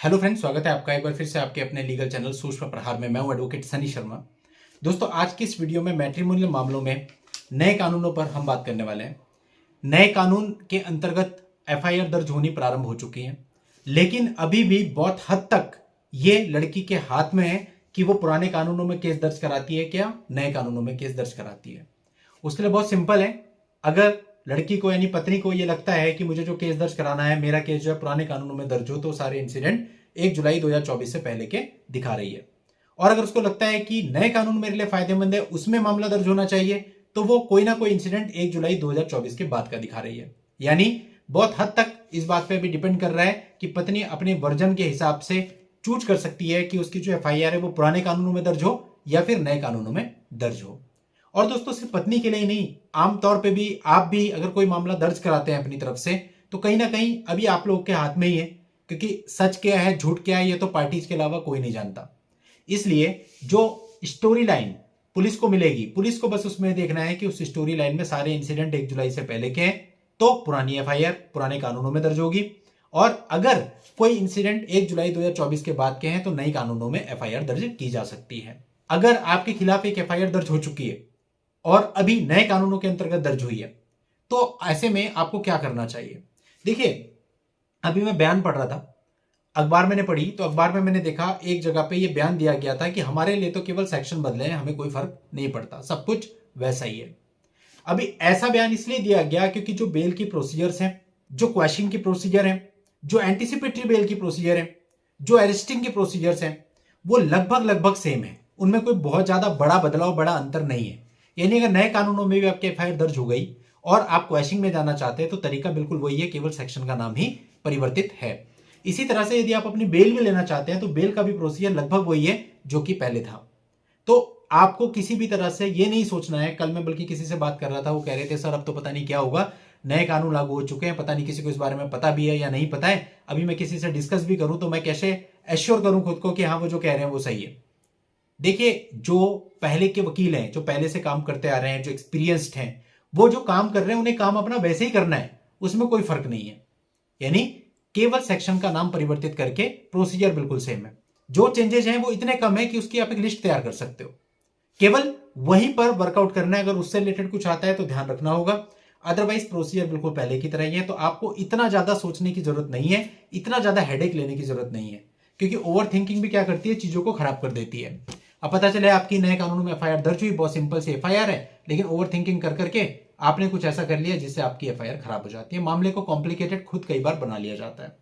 Hello friends, स्वागत है आपका एक बार फिर से आपके अपने लीगल चैनल सूक्ष्म प्रहार में। मैं हूं एडवोकेट सनी शर्मा। दोस्तों, आज की इस वीडियो में मैट्रिमोनियल मामलों में नए कानूनों पर हम बात करने वाले हैं। नए कानून के अंतर्गत एफआईआर दर्ज होनी प्रारंभ हो चुकी है, लेकिन अभी भी बहुत हद तक ये लड़की के हाथ में है कि वो पुराने कानूनों में केस दर्ज कराती है क्या नए कानूनों में केस दर्ज कराती है। उसके लिए बहुत सिंपल है। अगर लड़की को यानी पत्नी को यह लगता है कि मुझे जो केस दर्ज कराना है, मेरा केस जो है पुराने कानूनों में दर्ज हो, तो सारे इंसिडेंट 1 जुलाई 2024 से पहले के दिखा रही है। और अगर उसको लगता है कि नए कानून मेरे लिए फायदेमंद है, उसमें मामला दर्ज होना चाहिए, तो वो कोई ना कोई इंसिडेंट 1 जुलाई 2024 के बाद का दिखा रही है। यानी बहुत हद तक इस बात पे भी डिपेंड कर रहा है कि पत्नी अपने वर्जन के हिसाब से चूज कर सकती है कि उसकी जो एफआईआर है वो पुराने कानूनों में दर्ज हो या फिर नए कानूनों में दर्ज हो। और दोस्तों, सिर्फ पत्नी के लिए ही नहीं, आमतौर पे भी आप भी अगर कोई मामला दर्ज कराते हैं अपनी तरफ से, तो कहीं ना कहीं अभी आप लोगों के हाथ में ही है, क्योंकि सच क्या है झूठ क्या है ये तो पार्टीज के अलावा कोई नहीं जानता। इसलिए जो स्टोरी लाइन पुलिस को मिलेगी, पुलिस को बस उसमें देखना है कि उस स्टोरी लाइन में सारे इंसिडेंट 1 जुलाई से पहले के हैं, तो पुरानी एफआईआर पुराने कानूनों में दर्ज होगी। और अगर कोई इंसिडेंट 1 जुलाई 2024 के बाद के हैं, तो नई कानूनों में एफआईआर दर्ज की जा सकती है। अगर आपके खिलाफ एक एफआईआर दर्ज हो चुकी है और अभी नए कानूनों के अंतर्गत दर्ज हुई है, तो ऐसे में आपको क्या करना चाहिए। देखिए, अभी मैं बयान पढ़ रहा था, अखबार मैंने पढ़ी, तो अखबार में मैंने देखा एक जगह पे ये बयान दिया गया था कि हमारे लिए तो केवल सेक्शन बदले हैं, हमें कोई फर्क नहीं पड़ता, सब कुछ वैसा ही है। अभी ऐसा बयान इसलिए दिया गया क्योंकि जो बेल की प्रोसीजर्स हैं, जो क्वैशिंग की प्रोसीजर हैं, जो एंटीसिपेटरी बेल की प्रोसीजर है, जो अरेस्टिंग की प्रोसीजर्स हैं, वो लगभग लगभग सेम है। उनमें कोई बहुत ज्यादा बड़ा बदलाव, बड़ा अंतर नहीं है। यानी अगर नए कानूनों में भी आपकी एफआईआर दर्ज हो गई और आप क्वैशिंग में जाना चाहते हैं, तो तरीका बिल्कुल वही है, केवल सेक्शन का नाम ही परिवर्तित है। इसी तरह से यदि आप अपनी बेल भी लेना चाहते हैं, तो बेल का भी प्रोसीजर लगभग वही है जो कि पहले था। तो आपको किसी भी तरह से ये नहीं सोचना है। कल मैं बल्कि किसी से बात कर रहा था, वो कह रहे थे सर अब तो पता नहीं क्या होगा, नए कानून लागू हो चुके हैं, पता नहीं किसी को इस बारे में पता भी है या नहीं पता है। अभी मैं किसी से डिस्कस भी करूं तो मैं कैसे एश्योर करूं खुद को कि हाँ वो जो कह रहे हैं वो सही है। देखिए, जो पहले के वकील हैं, जो पहले से काम करते आ रहे हैं, जो एक्सपीरियंस्ड हैं, वो जो काम कर रहे हैं उन्हें काम अपना वैसे ही करना है, उसमें कोई फर्क नहीं है। यानी केवल सेक्शन का नाम परिवर्तित करके प्रोसीजर बिल्कुल सेम है। जो चेंजेस हैं वो इतने कम है कि उसकी आप एक लिस्ट तैयार कर सकते हो, केवल वहीं पर वर्कआउट करना है। अगर उससे रिलेटेड कुछ आता है तो ध्यान रखना होगा, अदरवाइज प्रोसीजर बिल्कुल पहले की तरह ही है। तो आपको इतना ज्यादा सोचने की जरूरत नहीं है, इतना ज्यादा हेडेक लेने की जरूरत नहीं है, क्योंकि ओवर थिंकिंग भी क्या करती है, चीजों को खराब कर देती है। अब पता चले आपकी नए कानूनों में एफआईआर दर्ज हुई, बहुत सिंपल सी एफआईआर है, लेकिन ओवर थिंकिंग कर करके आपने कुछ ऐसा कर लिया जिससे आपकी एफआईआर खराब हो जाती है। मामले को कॉम्प्लिकेटेड खुद कई बार बना लिया जाता है।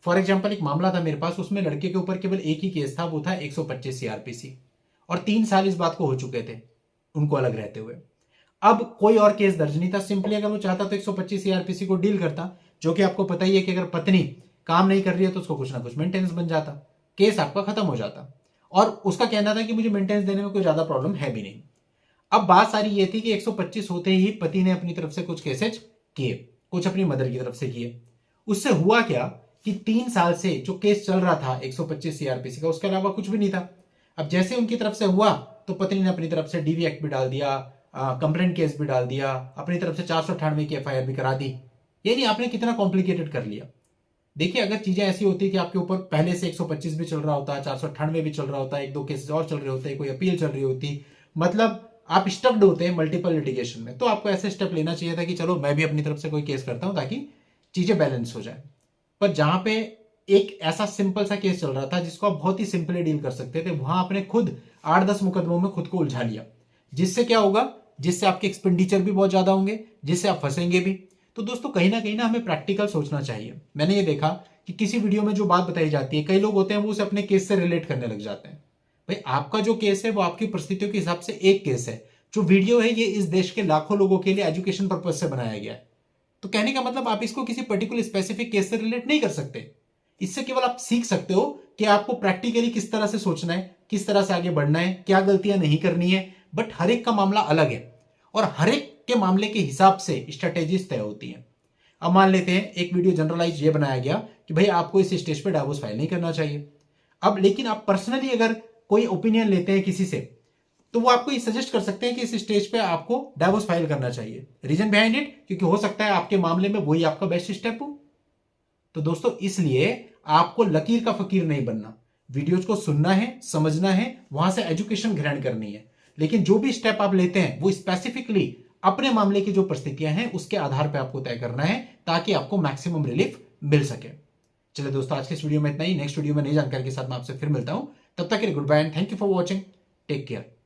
फॉर एग्जाम्पल, एक मामला था मेरे पास, उसमें लड़के के ऊपर केवल एक ही केस था, वो था 125 सीआरपीसी, और 3 साल इस बात को हो चुके थे उनको अलग रहते हुए। अब कोई और केस दर्ज नहीं था। सिंपली अगर वो चाहता तो 125 सीआरपीसी को डील करता, जो कि आपको पता ही है कि अगर पत्नी काम नहीं कर रही है तो उसको कुछ ना कुछ मेंटेनेंस बन जाता, केस आपका खत्म हो जाता। और उसका कहना था कि मुझे मेंटेनेंस देने में कोई ज्यादा प्रॉब्लम है भी नहीं। अब बात सारी ये थी कि 125 होते ही पति ने अपनी तरफ से कुछ केसेज किए, कुछ अपनी मदर की तरफ से किए। उससे हुआ क्या कि 3 साल से जो केस चल रहा था 125 सीआरपीसी का, उसके अलावा कुछ भी नहीं था। अब जैसे उनकी तरफ से हुआ तो पत्नी ने अपनी तरफ से डीवी एक्ट भी डाल दिया, कंप्लेंट केस भी डाल दिया, अपनी तरफ से 498 की एफआईआर भी करा दी। यानी आपने कितना कॉम्प्लिकेटेड कर लिया। देखिए, अगर चीजें ऐसी होती कि आपके ऊपर पहले से 125 भी चल रहा होता, 498 भी चल रहा होता, 1-2 केसेस और चल रहे होते, कोई अपील चल रही होती, मतलब आप स्टक्ड होते मल्टीपल लिटिगेशन में, तो आपको ऐसे स्टेप लेना चाहिए था कि चलो मैं भी अपनी तरफ से कोई केस करता हूं ताकि चीजें बैलेंस हो जाए। पर जहां पे एक ऐसा सिंपल सा केस चल रहा था जिसको आप बहुत ही सिंपली डील कर सकते थे, वहां आपने खुद 8-10 मुकदमों में खुद को उलझा लिया। जिससे क्या होगा, जिससे आपके एक्सपेंडिचर भी बहुत ज्यादा होंगे, जिससे आप फंसेंगे भी। तो दोस्तों, कहीं ना हमें प्रैक्टिकल सोचना चाहिए। मैंने ये देखा कि किसी वीडियो में जो बात बताई जाती है, कई लोग होते हैं वो उसे अपने केस से रिलेट करने लग जाते हैं। भाई, आपका जो केस है वो आपकी परिस्थितियों के हिसाब से एक केस है। जो वीडियो है ये इस देश के लाखों लोगों के लिए एजुकेशन पर्पज से बनाया गया है। तो कहने का मतलब, आप इसको किसी पर्टिकुलर स्पेसिफिक केस से रिलेट नहीं कर सकते। इससे केवल आप सीख सकते हो कि आपको प्रैक्टिकली किस तरह से सोचना है, किस तरह से आगे बढ़ना है, क्या गलतियां नहीं करनी है। बट हर एक का मामला अलग है और हर एक के मामले के हिसाब से स्ट्रेटेजीज तय होती हैं। अब मान लेते हैं एक वीडियो जनरलाइज ये बनाया गया कि भाई आपको इस स्टेज पे डाइवोर्स फाइल नहीं करना चाहिए। अब लेकिन आप पर्सनली अगर कोई ओपिनियन लेते हैं किसी से, तो वो आपको ये सजेस्ट कर सकते हैं कि इस स्टेज पे आपको डाइवोर्स फाइल करना चाहिए। रीजन बिहाइंड इट, क्योंकि हो सकता है आपके मामले में वही आपका बेस्ट स्टेप हो। तो दोस्तों, इसलिए आपको लकीर का फकीर नहीं बनना। वीडियोज को सुनना है, समझना है, वहां से एजुकेशन ग्रहण करनी है, लेकिन जो भी स्टेप आप लेते हैं वो स्पेसिफिकली अपने मामले की जो परिस्थितियां हैं उसके आधार पर आपको तय करना है, ताकि आपको मैक्सिमम रिलीफ मिल सके। चलिए दोस्तों, आज के इस वीडियो में इतना ही। नेक्स्ट वीडियो में नई जानकारी के साथ मैं आपसे फिर मिलता हूं। तब तक के लिए good bye and thank you for watching. Take care.